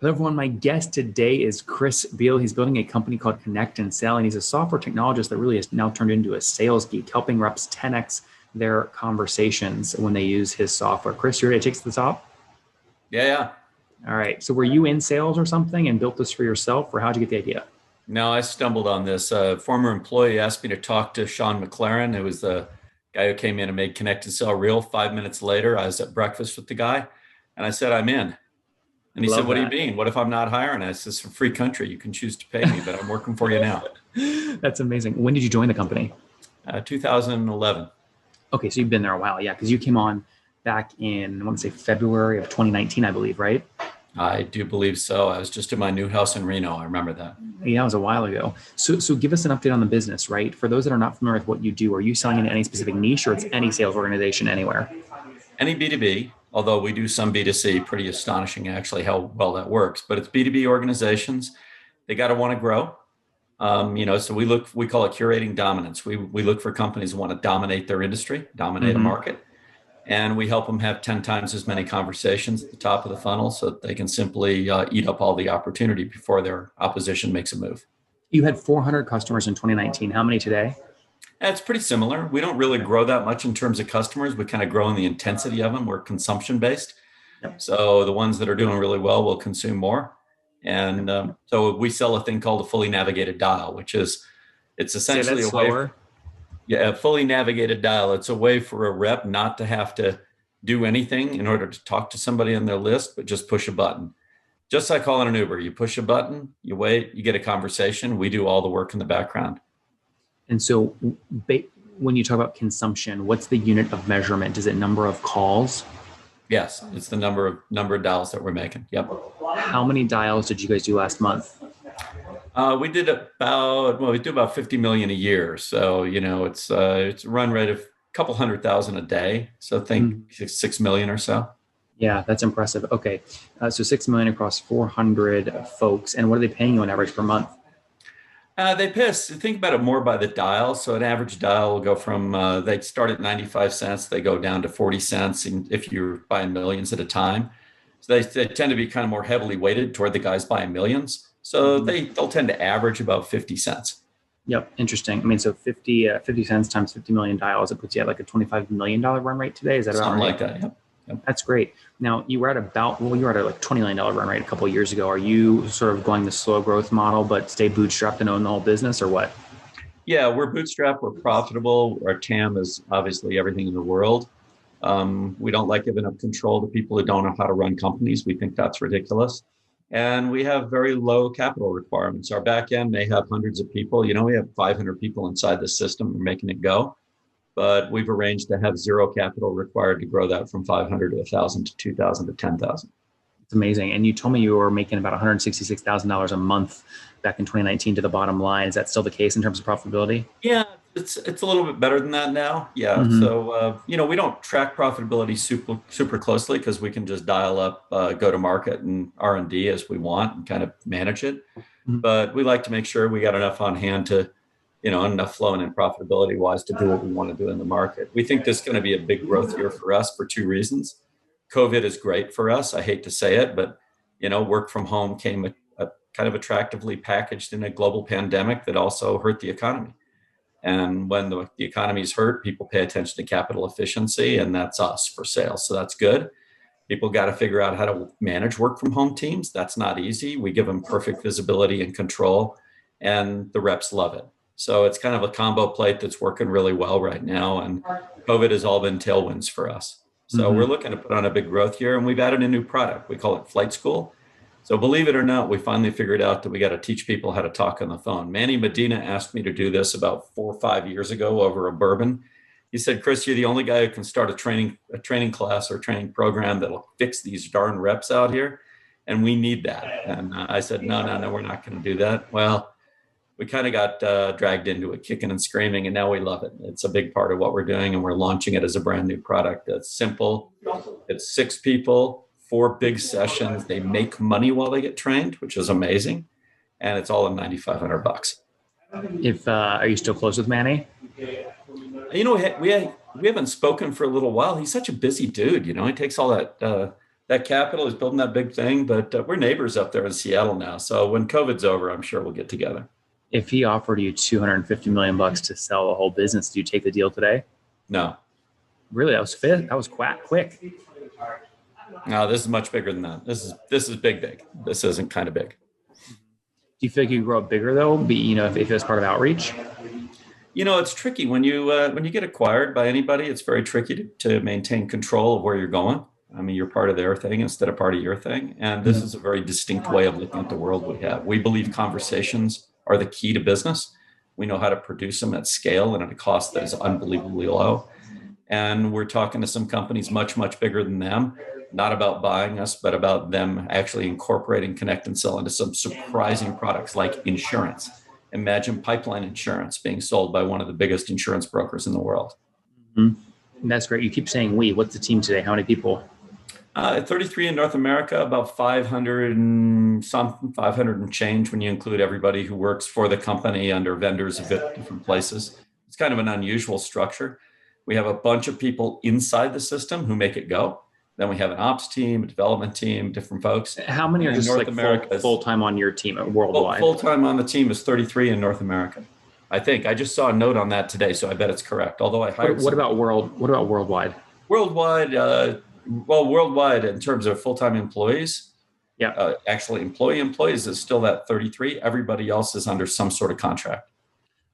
Hello, everyone. My guest today is Chris Beall. He's building a company called Connect and Sell, and he's a software technologist that really has now turned into a sales geek, helping reps 10x their conversations when they use his software. Chris, you ready to take to the top? Yeah. All right. So were you in sales or something and built this for yourself, or how'd you get the idea? No, I stumbled on this. A former employee asked me to talk to Sean McLaren, who was the guy who came in and made Connect and Sell real. 5 minutes later, I was at breakfast with the guy, and I said, "I'm in." And he said, Love "What do you that. mean? What if I'm not hiring?" I said, "It's a free country. You can choose to pay me, but I'm working for you now." That's amazing. When did you join the company? 2011. Okay, so you've been there a while, yeah, because you came on back in, I want to say February of 2019, I believe, right? I do believe so. I was just in my new house in Reno. I remember that. Yeah, it was a while ago. So give us an update on the business, right? For those that are not familiar with what you do, are you selling into any specific niche or it's any sales organization anywhere? Any B2B, although we do some B2C, pretty astonishing actually how well that works. But it's B2B organizations. They got to want to grow. So we call it curating dominance. We look for companies who want to dominate their industry, dominate a Mm-hmm. market, and we help them have 10 times as many conversations at the top of the funnel so that they can simply eat up all the opportunity before their opposition makes a move. You had 400 customers in 2019. How many today? And it's pretty similar. We don't really grow that much in terms of customers. We kind of grow in the intensity of them. We're consumption based. Yep. So the ones that are doing really well will consume more. And Yep. so we sell a thing called a fully navigated dial, which is it's Say that essentially a way. slower. Yeah, a fully navigated dial. It's a way for a rep not to have to do anything in order to talk to somebody on their list, but just push a button. Just like calling an Uber, you push a button, you wait, you get a conversation. We do all the work in the background. And so when you talk about consumption, what's the unit of measurement? Is it number of calls? Yes, it's the number of dials that we're making. Yep. How many dials did you guys do last month? We do about 50 million a year. So, it's a run rate of a couple 100,000 a day. So think 6 million or so. Yeah, that's impressive. Okay. So 6 million across 400 folks. And what are they paying you on average per month? Think about it more by the dial. So an average dial will go from, they start at 95 cents, they go down to 40 cents if you're buying millions at a time. So they tend to be kind of more heavily weighted toward the guys buying millions. So they'll tend to average about 50 cents. Yep. Interesting. I mean, so 50 cents times 50 million dials, it puts you at like a $25 million run rate today. Is that about Something right? like that. Yep. That's great. Now you were at a like $20 million run rate a couple of years ago. Are you sort of going the slow growth model, but stay bootstrapped and own the whole business or what? Yeah, we're bootstrapped. We're profitable. Our TAM is obviously everything in the world. We don't like giving up control to people who don't know how to run companies. We think that's ridiculous. And we have very low capital requirements. Our back end may have hundreds of people. We have 500 people inside the system. We're making it go. But we've arranged to have zero capital required to grow that from 500 to 1,000 to 2,000 to 10,000. It's amazing. And you told me you were making about $166,000 a month back in 2019 to the bottom line. Is that still the case in terms of profitability? Yeah, it's a little bit better than that now. Yeah. Mm-hmm. So we don't track profitability super closely because we can just dial up go to market and R&D as we want and kind of manage it. Mm-hmm. But we like to make sure we got enough on hand to enough flowing in profitability wise to do what we want to do in the market. We think this is going to be a big growth year for us for two reasons. COVID is great for us. I hate to say it, but work from home came a kind of attractively packaged in a global pandemic that also hurt the economy. And when the economy is hurt, people pay attention to capital efficiency, and that's us for sales. So that's good. People got to figure out how to manage work from home teams. That's not easy. We give them perfect visibility and control, and the reps love it. So it's kind of a combo plate that's working really well right now. And COVID has all been tailwinds for us. So we're looking to put on a big growth year, and we've added a new product. We call it Flight School. So believe it or not, we finally figured out that we got to teach people how to talk on the phone. Manny Medina asked me to do this about 4 or 5 years ago over a bourbon. He said, "Chris, you're the only guy who can start a training class or training program that'll fix these darn reps out here. And we need that." And I said, no, we're not going to do that. Well, we kind of got dragged into it kicking and screaming, and now we love it. It's a big part of what we're doing, and we're launching it as a brand new product. It's simple. It's 6 people, 4 big sessions. They make money while they get trained, which is amazing. And it's all at $9,500. If are you still close with Manny? We haven't spoken for a little while. He's such a busy dude. He takes all that that capital is building that big thing, but we're neighbors up there in Seattle now. So when COVID's over, I'm sure we'll get together. If he offered you 250 million bucks to sell a whole business, do you take the deal today? No, Really, that was fit. That was quick. Do no, this is much bigger than that. This is big. This isn't kind of big. you feel like you grow up bigger though? If it was part of outreach. It's tricky when you get acquired by anybody. It's very tricky to maintain control of where you're going. I mean, you're part of their thing instead of part of your thing. And this is a very distinct way of looking at the world we have. We believe conversations are the key to business. We know how to produce them at scale and at a cost that is unbelievably low. And we're talking to some companies much bigger than them, not about buying us, but about them actually incorporating Connect and Sell into some surprising products like insurance. Imagine pipeline insurance being sold by one of the biggest insurance brokers in the world. Mm-hmm. That's great. You keep saying we. What's the team today? How many people? 33 in North America, about 500 and change when you include everybody who works for the company under vendors of different places. It's kind of an unusual structure. We have a bunch of people inside the system who make it go. Then we have an ops team, a development team, different folks. How many are just North America full-time on your team worldwide? Full-time on the team is 33 in North America. I think I just saw a note on that today, so I bet it's correct. Although I hired. What about worldwide? Worldwide in terms of full-time employees, actually employees is still that 33. Everybody else is under some sort of contract. I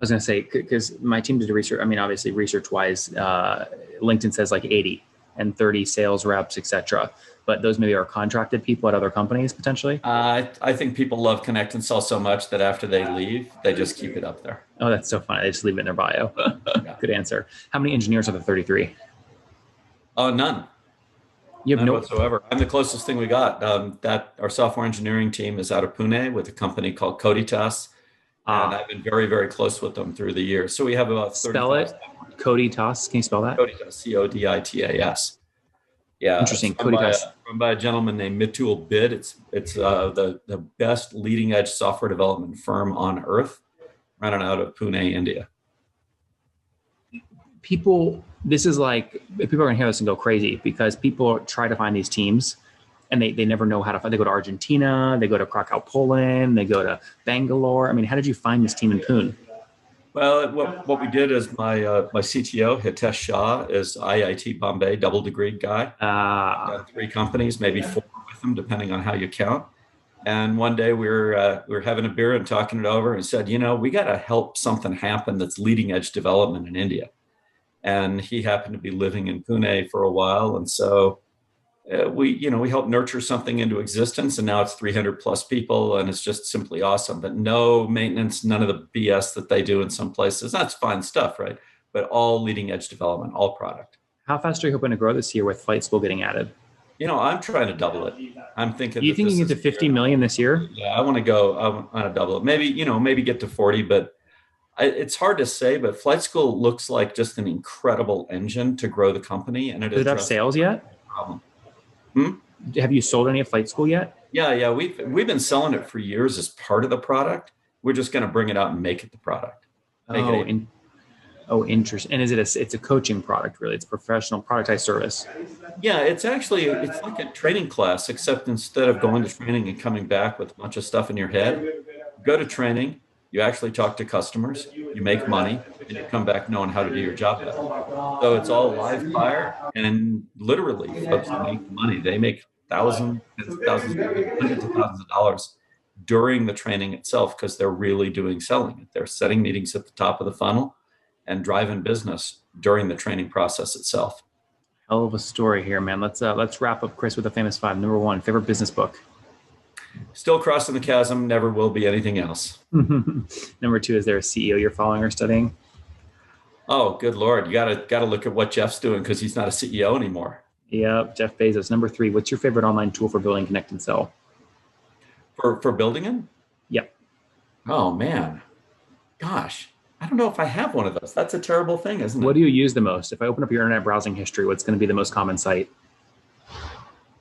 was going to say, because my team did research. I mean, obviously, research-wise, LinkedIn says like 80 and 30 sales reps, et cetera. But those maybe are contracted people at other companies potentially. I think people love Connect and Sell so much that after they leave, they just keep it up there. Oh, that's so funny. They just leave it in their bio. Good answer. How many engineers are the 33? None. You have none whatsoever. I'm the closest thing we got. That our software engineering team is out of Pune with a company called ConnectAndSell. And I've been very, very close with them through the years. So we have about 35. Spell it. ConnectAndSell. Can you spell that? ConnectAndSell, CODITAS. Yeah. Interesting. From by a gentleman named Mitul Bid. It's the best leading edge software development firm on earth, running out of Pune, India. This is like, people are going to hear this and go crazy because people try to find these teams and they never know how to find. They go to Argentina, they go to Krakow, Poland, they go to Bangalore. I mean, how did you find this team in Pune? Well, what we did is my CTO, Hitesh Shah, is IIT Bombay, double degree guy. Done 3 companies, maybe 4 with him, depending on how you count. And one day we were having a beer and talking it over and said, we got to help something happen that's leading edge development in India. And he happened to be living in Pune for a while. And so we helped nurture something into existence, and now it's 300 plus people, and it's just simply awesome. But no maintenance, none of the BS that they do in some places. That's fine stuff, right? But all leading edge development, all product. How fast are you hoping to grow this year with flight school getting added? I'm trying to double it. I'm thinking. You think you can get to 50 million this year? Yeah, I want to double it. Maybe get to 40, but it's hard to say. But flight school looks like just an incredible engine to grow the company, and does it have sales yet? Problem. Have you sold any of flight school yet? Yeah. We've been selling it for years as part of the product. We're just going to bring it out and make it the product. Interesting. And it's a coaching product, really. It's professional productized service. Yeah, it's like a training class, except instead of going to training and coming back with a bunch of stuff in your head, go to training, you actually talk to customers, you make money, and you come back knowing how to do your job better. So it's all live fire, and literally folks make money. They make thousands, hundreds of thousands of dollars during the training itself because they're really doing selling. They're setting meetings at the top of the funnel and driving business during the training process itself. Hell of a story here, man. Let's wrap up, Chris, with the famous 5. Number 1, favorite business book. Still Crossing the Chasm, Never Will Be Anything Else. Number 2, is there a CEO you're following or studying? Oh, good Lord. You gotta look at what Jeff's doing because he's not a CEO anymore. Yep, Jeff Bezos. Number 3, what's your favorite online tool for building Connect and Sell? For building it? Yep. Oh, man. Gosh, I don't know if I have one of those. That's a terrible thing, isn't it? What do you use the most? If I open up your internet browsing history, what's going to be the most common site?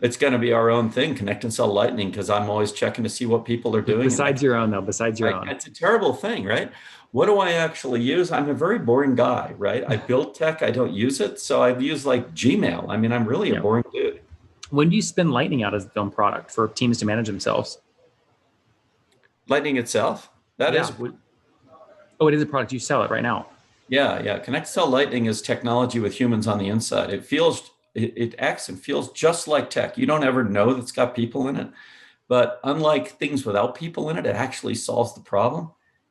It's going to be our own thing, Connect and Sell Lightning, because I'm always checking to see what people are doing. Besides your own. It's a terrible thing, right? What do I actually use? I'm a very boring guy, right? I build tech, I don't use it. So I use like Gmail. I mean, I'm really a boring dude. When do you spin Lightning out as the film product for teams to manage themselves? Lightning itself, that Yeah. is, Oh, it is a product. You sell it right now. yeah. ConnectAndSell Lightning is technology with humans on the inside. It acts and feels just like tech. You don't ever know that it's got people in it. But unlike things without people in it, it actually solves the problem.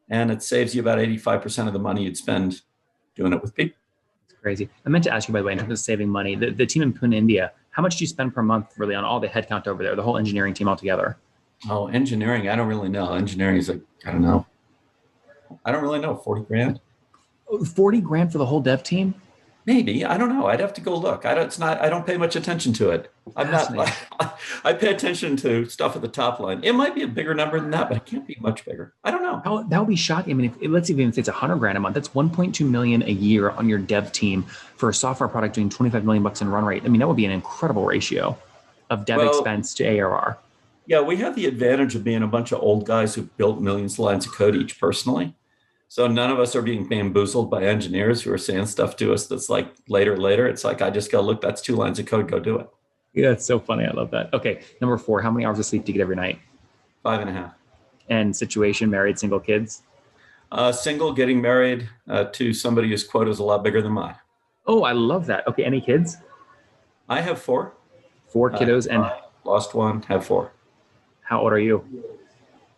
And it saves you about 85% of the money you'd spend doing it with people. It's crazy. I meant to ask you, by the way, in terms of saving money, the team in Pune, India, how much do you spend per month really on all the headcount over there, the whole engineering team altogether? Oh, engineering, I don't really know. Engineering is like, I don't know. I don't really know. 40 grand? 40 grand for the whole dev team? Maybe. I don't know. I'd have to go look. I don't pay much attention to it. I'm not, I pay attention to stuff at the top line. It might be a bigger number than that, but it can't be much bigger. I don't know. That would be shocking. I mean, let's even say it's 100 grand a month. That's 1.2 million a year on your dev team for a software product doing 25 million bucks in run rate. I mean, that would be an incredible ratio of dev expense to ARR. Yeah, we have the advantage of being a bunch of old guys who built millions of lines of code each personally. So none of us are being bamboozled by engineers who are saying stuff to us that's like later. It's like, I just go, look, that's 2 lines of code, go do it. Yeah, it's so funny. I love that. Okay, number 4, how many hours of sleep do you get every night? 5.5. And situation, married, single, kids? Single, getting married to somebody whose quota is a lot bigger than mine. Oh, I love that. Okay, any kids? I have 4. 4 kiddos. And lost 1, have 4. How old are you?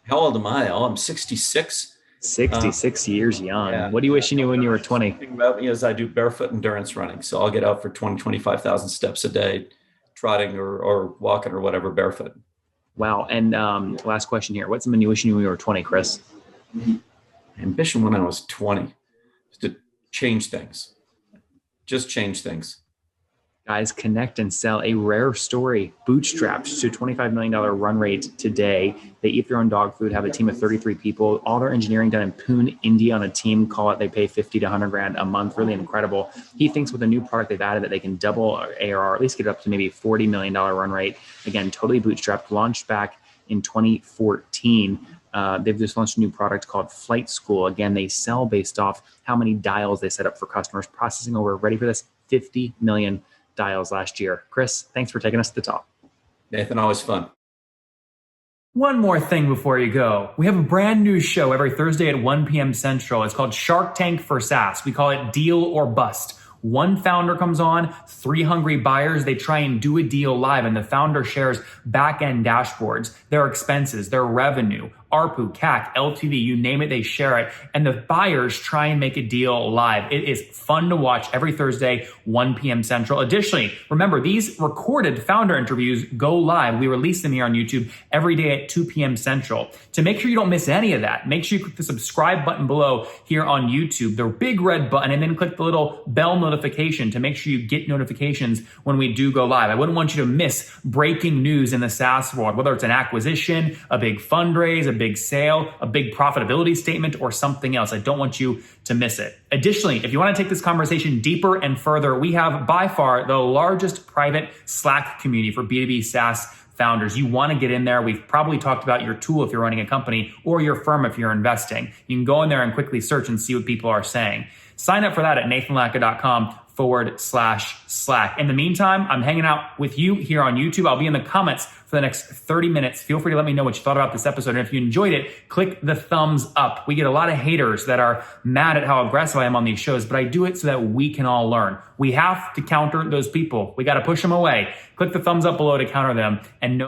How old am I? Oh, I'm 66. 66 years young. Yeah. What do you wish you knew when you were 20? The thing about me is I do barefoot endurance running. So I'll get out for 25,000 steps a day, trotting or walking or whatever barefoot. Wow. And last question here. What's something you wish you knew when you were 20, Chris? Ambition when I was 20 is to change things. Just change things. Guys, Connect and Sell, a rare story, bootstrapped to $25 million run rate today. They eat their own dog food, have a team of 33 people, all their engineering done in Pune, India on a team, call it, they pay 50 to 100 grand a month, really incredible. He thinks with a new product they've added that they can double ARR, at least get it up to maybe $40 million run rate. Again, totally bootstrapped, launched back in 2014. They've just launched a new product called Flight School. Again, they sell based off how many dials they set up for customers, processing over, ready for this, 50 million dials last year. Chris, thanks for taking us to the top. Nathan, always fun. One more thing before you go. We have a brand new show every Thursday at 1 p.m. Central. It's called Shark Tank for SaaS. We call it Deal or Bust. One founder comes on, 3 hungry buyers, they try and do a deal live, and the founder shares back-end dashboards, their expenses, their revenue, ARPU, CAC, LTV, you name it, they share it. And the buyers try and make a deal live. It is fun to watch every Thursday, 1 p.m. Central. Additionally, remember, these recorded founder interviews go live. We release them here on YouTube every day at 2 p.m. Central. To make sure you don't miss any of that, make sure you click the subscribe button below here on YouTube, the big red button, and then click the little bell notification to make sure you get notifications when we do go live. I wouldn't want you to miss breaking news in the SaaS world, whether it's an acquisition, a big fundraise, a big sale, a big profitability statement, or something else. I don't want you to miss it. Additionally, if you want to take this conversation deeper and further, we have by far the largest private Slack community for B2B SaaS founders. You want to get in there. We've probably talked about your tool if you're running a company or your firm if you're investing. You can go in there and quickly search and see what people are saying. Sign up for that at nathanlatka.com/Slack. In the meantime, I'm hanging out with you here on YouTube. I'll be in the comments for the next 30 minutes. Feel free to let me know what you thought about this episode. And if you enjoyed it, click the thumbs up. We get a lot of haters that are mad at how aggressive I am on these shows, but I do it so that we can all learn. We have to counter those people. We got to push them away. Click the thumbs up below to counter them and know